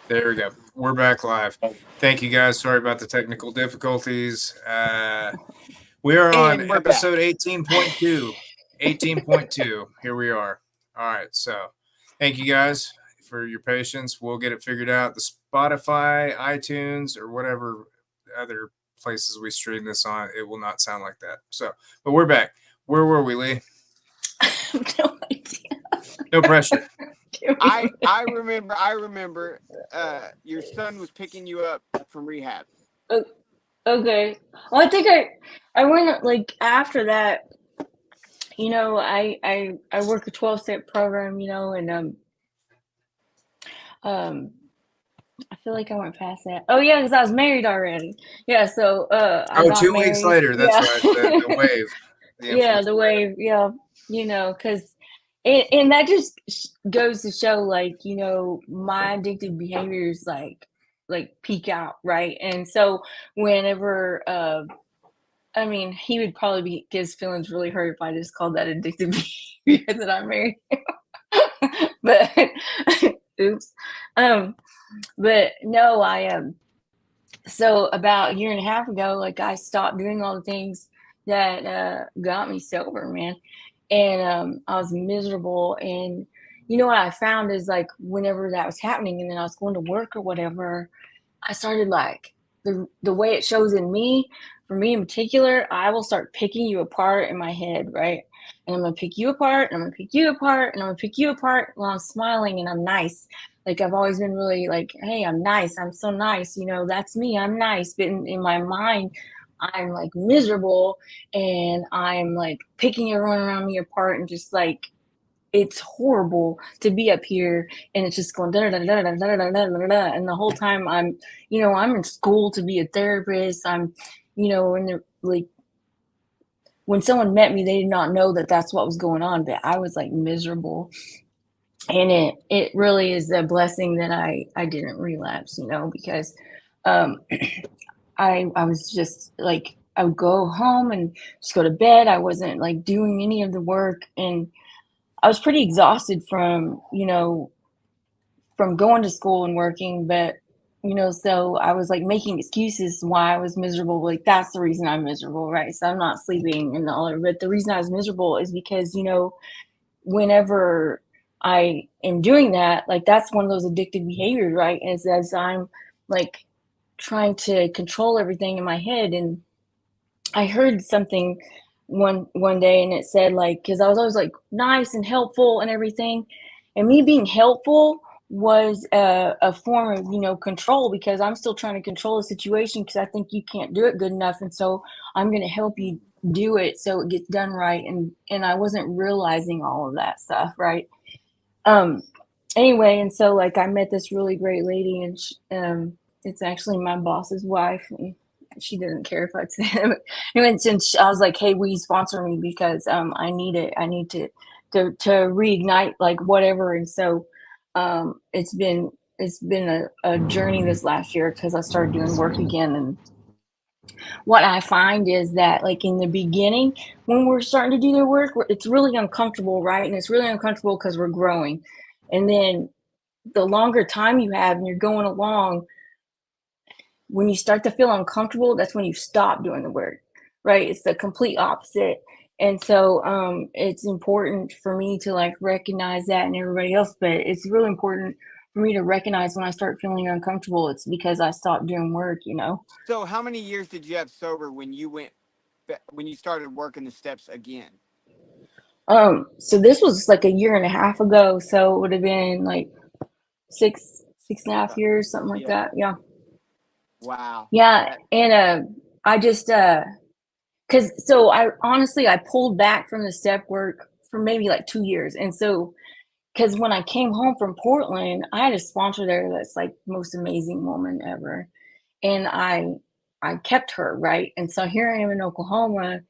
There we go. We're back live. Thank you guys. Sorry about the technical difficulties. We are on And we're back. episode 18.2. 18.2. Here we are. All right. So thank you guys for your patience. We'll get it figured out. The Spotify, iTunes, or whatever other places we stream this on, it will not sound like that. So, but we're back. Where were we, Leigh? No idea. No pressure. I remember your son was picking you up from rehab. Okay. Well, I think I went like after that. I work a 12-step program. And um, I feel like I went past that. Oh yeah, because I was married already. Yeah, so I got 2 weeks married. later. That's Yeah. right. The wave. The Yeah, infamous the wave. Yeah, because and that just goes to show, like, my addictive behaviors like peak out, right? And so whenever I mean, he would probably get his feelings really hurt if I just called that addictive behavior that I'm married. But oops. But no, so about a year and a half ago, like, I stopped doing all the things that got me sober, man. And I was miserable. And what I found is, like, whenever that was happening and then I was going to work or whatever, I started, like, the way it shows in me, for me in particular, I will start picking you apart in my head, right? And I'm gonna pick you apart, and I'm gonna pick you apart, and I'm gonna pick you apart while I'm smiling and I'm nice. Like, I've always been really like, hey, I'm nice. I'm so nice. That's me. I'm nice. But in my mind, I'm like miserable, and I'm like picking everyone around me apart, and just like, it's horrible to be up here, and it's just going da da da da da da da da da, and the whole time I'm in school to be a therapist. And they're like, when someone met me, they did not know that that's what was going on, but I was like miserable. And it really is a blessing that I didn't relapse, because um I was just like, I would go home and just go to bed. I wasn't like doing any of the work, and I was pretty exhausted from going to school and working. But so I was like making excuses why I was miserable. Like, that's the reason I'm miserable, right? So I'm not sleeping and all that. But the reason I was miserable is because whenever I am doing that, like, that's one of those addictive behaviors, right? As I'm like trying to control everything in my head. And I heard something one day, and it said, like, because I was always like nice and helpful and everything, and me being helpful was a form of control, because I'm still trying to control the situation, because I think you can't do it good enough, and so I'm going to help you do it so it gets done right. And I wasn't realizing all of that stuff, right? um Anyway, and so, like, I met this really great lady, and it's actually my boss's wife, and she doesn't care if I say it. Anyway, since I was like, hey, will you sponsor me, because I need it. I need to reignite, like, whatever. And so it's been a journey this last year, because I started doing work again. And what I find is that, like, in the beginning, when we're starting to do the work, it's really uncomfortable, right? And it's really uncomfortable because we're growing. And then the longer time you have and you're going along, when you start to feel uncomfortable, that's when you stop doing the work, right? It's the complete opposite. And so it's important for me to, like, recognize that in everybody else, but it's really important for me to recognize when I start feeling uncomfortable, it's because I stopped doing work. So, how many years did you have sober when when you started working the steps again? So this was like a year and a half ago, so it would have been like six and a half Okay. years, something like Yeah. that. Yeah. Wow. Yeah. That, And I just because so I honestly, I pulled back from the step work for maybe like 2 years. And so, because when I came home from Portland, I had a sponsor there that's like the most amazing woman ever. And I kept her, right? And so here I am in Oklahoma,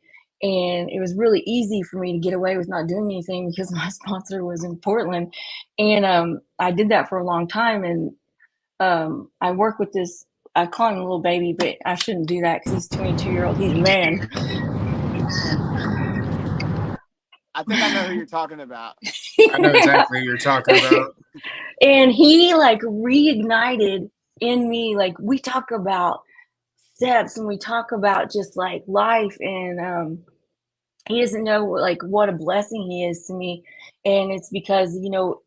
and it was really easy for me to get away with not doing anything because my sponsor was in Portland. And I did that for a long time. And I work with this, I call him a little baby, but I shouldn't do that because he's 22-year-old. He's a man. I think I know who you're talking about. I know exactly who you're talking about. And he like reignited in me, like we talk about steps and we talk about just like life, and he doesn't know like what a blessing he is to me. And it's because, you know,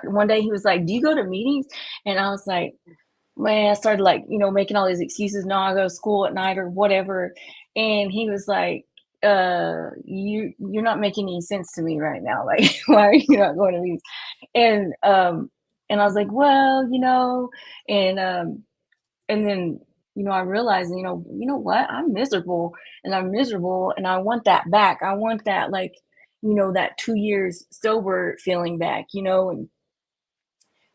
one day he was like, do you go to meetings? And I was like, man, I started like, you know, making all these excuses. No, I go to school at night or whatever. And he was like, you're not making any sense to me right now. Like, why are you not going to meetings? And I was like, well, you know, and then, you know, I realized, you know what, I'm miserable, and I want that back. I want that, like, you know, that 2 years sober feeling back, you know. And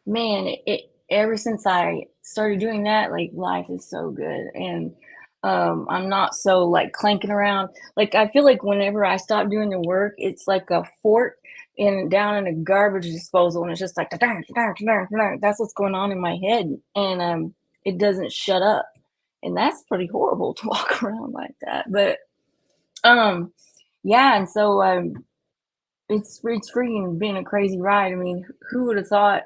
man, it ever since I started doing that, like life is so good. And I'm not so like clanking around. Like I feel like whenever I stop doing the work, it's like a fort down in a garbage disposal, and it's just like that's what's going on in my head. And it doesn't shut up. And that's pretty horrible to walk around like that. But yeah, and so it's freaking been a crazy ride. I mean, who would have thought?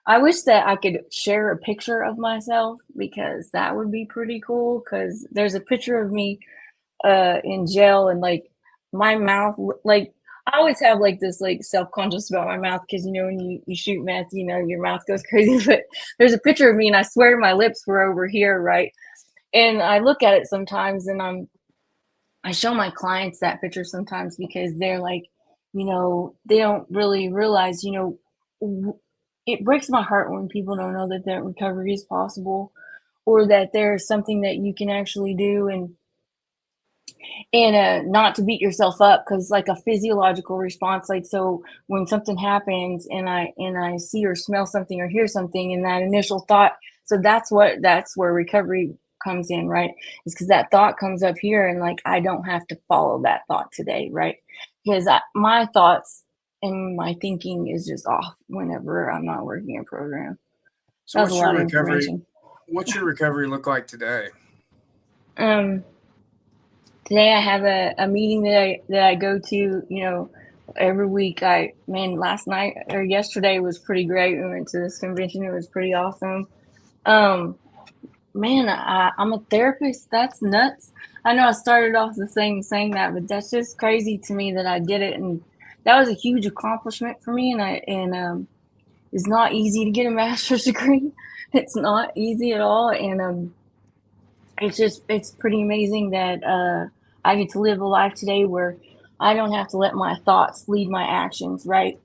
I wish that I could share a picture of myself, because that would be pretty cool. Because there's a picture of me in jail, and like my mouth, like I always have like this like self-conscious about my mouth, because you know when you shoot meth, you know your mouth goes crazy. But there's a picture of me, and I swear my lips were over here, right? And I look at it sometimes, and I show my clients that picture sometimes, because they're like, you know, they don't really realize, you know, it breaks my heart when people don't know that recovery is possible, or that there's something that you can actually do. And not to beat yourself up, because like a physiological response, like, so when something happens and I see or smell something or hear something, and that initial thought, so that's where recovery comes in, right? Is because that thought comes up here, and like I don't have to follow that thought today, right? Because my thoughts and my thinking is just off whenever I'm not working a program. So That was what's a your lot of recovery? information. What's your recovery look like today? Today I have a meeting that I go to, you know, every week. Last night or yesterday was pretty great. We went to this convention. It was pretty awesome. Man, I'm a therapist. That's nuts. I know I started off the same saying that, but that's just crazy to me that I did it. And that was a huge accomplishment for me. And it's not easy to get a master's degree. It's not easy at all. And it's pretty amazing that I get to live a life today where I don't have to let my thoughts lead my actions, right?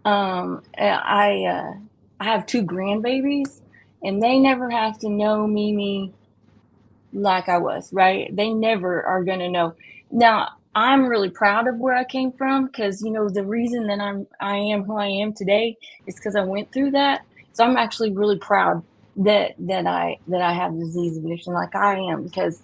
I have two grandbabies, and they never have to know me like I was, right? They never are going to know. Now, I'm really proud of where I came from, because you know the reason that I am who I am today is because I went through that. So I'm actually really proud that I have disease of addiction like I am, because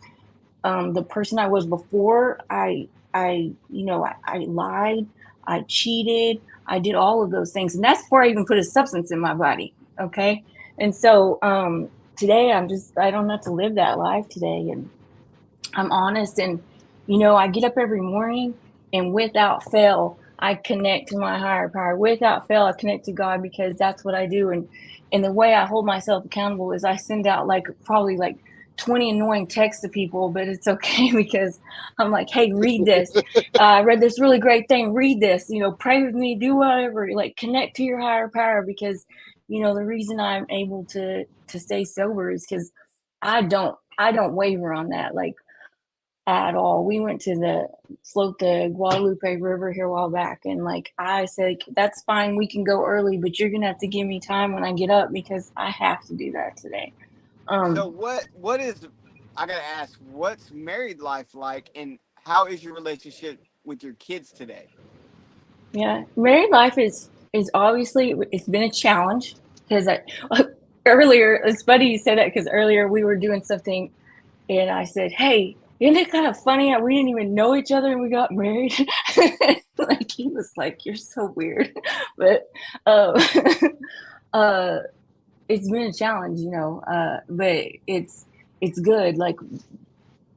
the person I was before, I lied, I cheated, I did all of those things, and that's before I even put a substance in my body. Okay, and so today I don't have to live that life today, and I'm honest. And you know, I get up every morning, and without fail I connect to my higher power. Without fail I connect to God, because that's what I do. And the way I hold myself accountable is I send out like probably like 20 annoying texts to people, but it's okay because I'm like, hey, read this. I read this really great thing. Read this, you know, pray with me, do whatever, like connect to your higher power. Because, you know, the reason I'm able to stay sober is because I don't waver on that. Like, at all. We went to float the Guadalupe River here a while back, and like I said, that's fine, we can go early, but you're gonna have to give me time when I get up, because I have to do that today. So what is, I gotta ask, what's married life like, and how is your relationship with your kids today? Yeah, married life is obviously, it's been a challenge, because earlier, it's funny you said that, because earlier we were doing something, and I said, hey, isn't it kind of funny how we didn't even know each other and we got married? Like, he was like, you're so weird. But uh, uh, it's been a challenge, you know, but it's good. Like,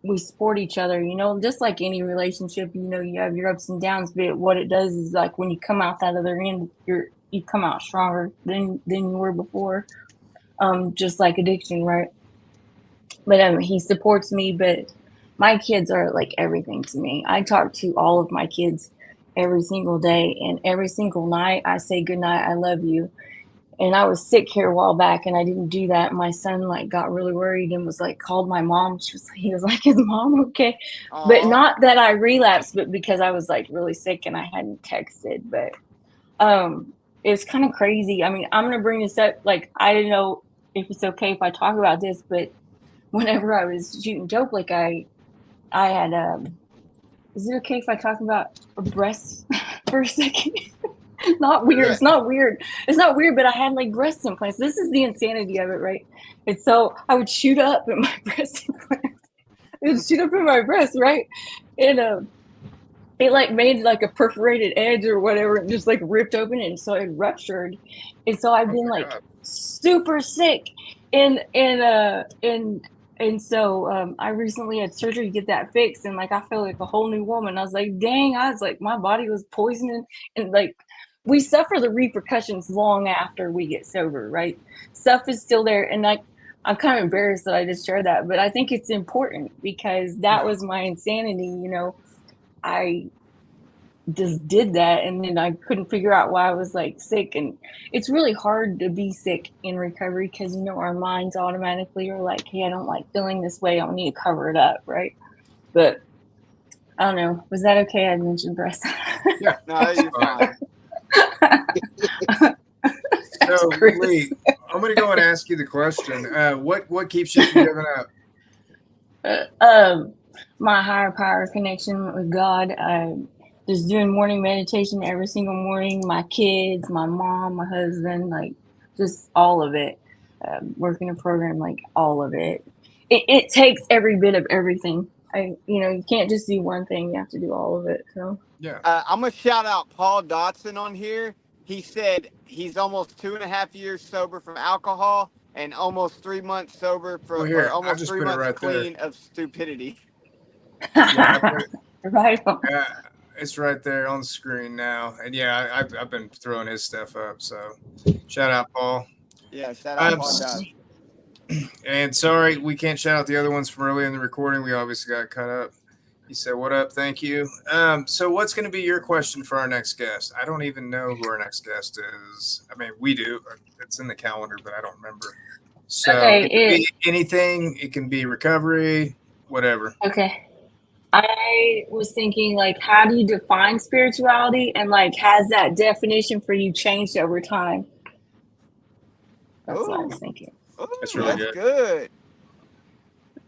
we support each other, you know, just like any relationship, you know, you have your ups and downs, but what it does is like when you come out that other end, you come out stronger than you were before. Just like addiction, right? But he supports me, but my kids are like everything to me. I talk to all of my kids every single day, and every single night I say good night, I love you. And I was sick here a while back, and I didn't do that. My son like got really worried and was like called my mom. He was like, "Is mom okay?" But Aw. not that I relapsed, but because I was like really sick and I hadn't texted. But it's kind of crazy. I mean, I'm gonna bring this up. Like, I don't know if it's okay if I talk about this, but whenever I was shooting dope, like I had is it okay if I talk about breasts for a second? Not weird. Yeah. It's not weird. It's not weird, but I had like breast implants. This is the insanity of it, right? And so I would shoot up at my breast implants. It would shoot up in my breast, right? And it like made like a perforated edge or whatever and just like ripped open and so it ruptured. And so I've Oh been my like God. super sick. And so I recently had surgery to get that fixed, and like I feel like a whole new woman. I was like, dang, I was like, my body was poisoning, and like we suffer the repercussions long after we get sober, right? Stuff is still there, and like I'm kind of embarrassed that I just shared that, but I think it's important because that was my insanity, you know. I just did that, and then I couldn't figure out why I was like sick. And it's really hard to be sick in recovery because, you know, our minds automatically are like, hey, I don't like feeling this way, I need to cover it up, right? But I don't know, was that okay? I mentioned breast. Yeah. No, you're fine. That's So, Chris. Leigh, I'm going to go and ask you the question. What keeps you from giving up? My higher power connection with God. Just doing morning meditation every single morning. My kids, my mom, my husband, like just all of it. Working a program, like all of it. It takes every bit of everything. You can't just do one thing. You have to do all of it. So Yeah. I'm gonna shout out Paul Dotson on here. He said he's almost 2.5 years sober from alcohol and almost 3 months sober Well, from, or here, I almost just three put it months right there. clean of stupidity. Yeah, I put it, right on. it's right there on the screen now. And yeah, I've been throwing his stuff up. So shout out, Paul. Yeah, shout out Um, Paul Dotson. And sorry, we can't shout out the other ones from earlier in the recording. We obviously got cut up. He said, "What up? Thank you." So what's going to be your question for our next guest? I don't even know who our next guest is. I mean, we do. It's in the calendar, but I don't remember. So Okay, it can be anything. It can be recovery, whatever. Okay. I was thinking, like, how do you define spirituality, and like, has that definition for you changed over time? That's what I was thinking. Ooh, That's really that's good.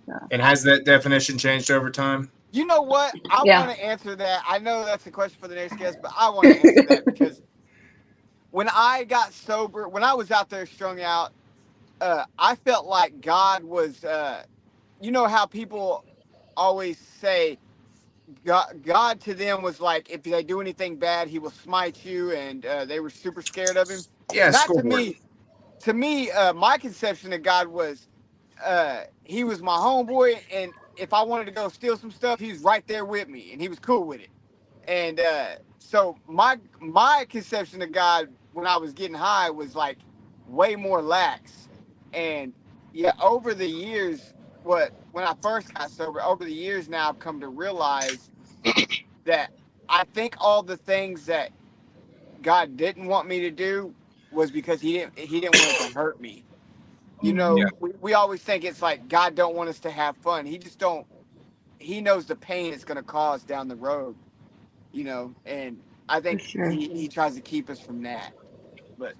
good. And has that definition changed over time? You know what? I Yeah. want to answer that. I know that's a question for the next guest, but I want to answer that because when I got sober, when I was out there strung out, I felt like God was, you know how people always say God to them was like, if they do anything bad, he will smite you, and they were super scared of him. Yeah, Not to scoreboard. me. To me, my conception of God was he was my homeboy, and if I wanted to go steal some stuff, he was right there with me, and he was cool with it. And so my conception of God when I was getting high was like way more lax. And yeah, over the years, when I first got sober, over the years now I've come to realize that I think all the things that God didn't want me to do was because he didn't want it to hurt me. You know, we always think it's like God don't want us to have fun. He just don't. He knows the pain it's going to cause down the road. You know, and I think sure. he tries to keep us from that. But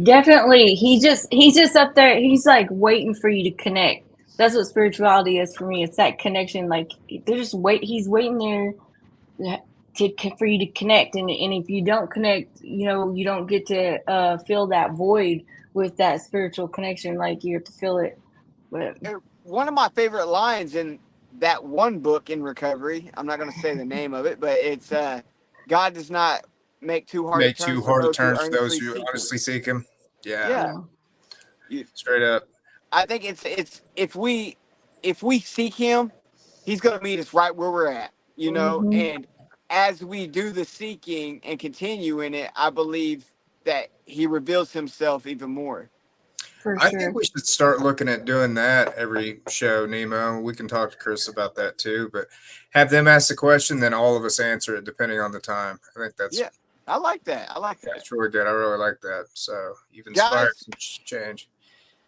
Definitely. He's just up there. He's like waiting for you to connect. That's what spirituality is for me. It's that connection. Like they're just he's waiting there for you to connect. And if you don't connect, you don't get to fill that void with that spiritual connection. Like you have to fill it. But one of my favorite lines in that one book in recovery, I'm not going to say the name of it, but it's God does not make too hard Make of turns too for hard of those who turns for those earnestly who seek him. honestly seek him. Yeah. Yeah. Straight up. I think it's if if we seek him, he's going to meet us right where we're at, you know. And as we do the seeking and continue in it, I believe that he reveals himself even more. For I sure. think we should start looking at doing that every show, Nemo. We can talk to Chris about that too, but have them ask the question, then all of us answer it depending on the time. I think that's Yeah, I like that. I like that. that's really good. I really like that. So you've Guys, inspired some change.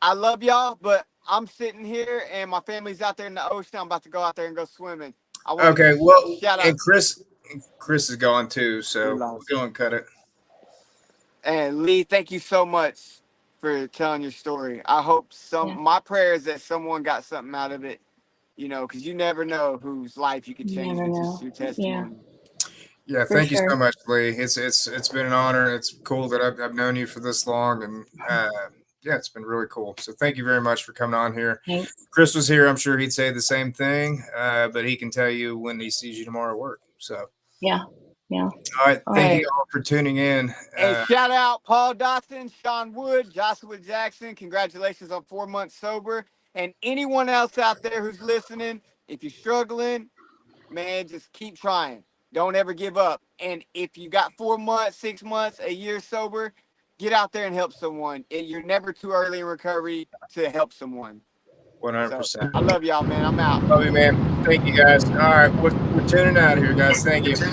I love y'all, but I'm sitting here and my family's out there in the ocean. I'm about to go out there and go swimming. I want Okay, to well, shout out. and Chris is gone too, so we'll go and cut it. And Leigh, thank you so much for telling your story. I hope my prayer is that someone got something out of it, you know, because you never know whose life you could change with just your testimony. Yeah, thank you so much, Leigh. It's been an honor. It's cool that I've known you for this long, and yeah, it's been really cool. So thank you very much for coming on here. Thanks. If Chris was here, I'm sure he'd say the same thing, but he can tell you when he sees you tomorrow at work. So yeah. All right, thank you all for tuning in. And shout out Paul Dawson, Sean Wood, Joshua Jackson. Congratulations on 4 months sober. And anyone else out there who's listening, if you're struggling, man, just keep trying. Don't ever give up. And if you got 4 months, 6 months, a year sober, get out there and help someone. You're never too early in recovery to help someone. 100%. So, I love y'all, man. I'm out. Love you, man. Thank you, guys. All right, we're tuning out here, guys. Thank you. Hey,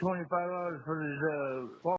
$25 for this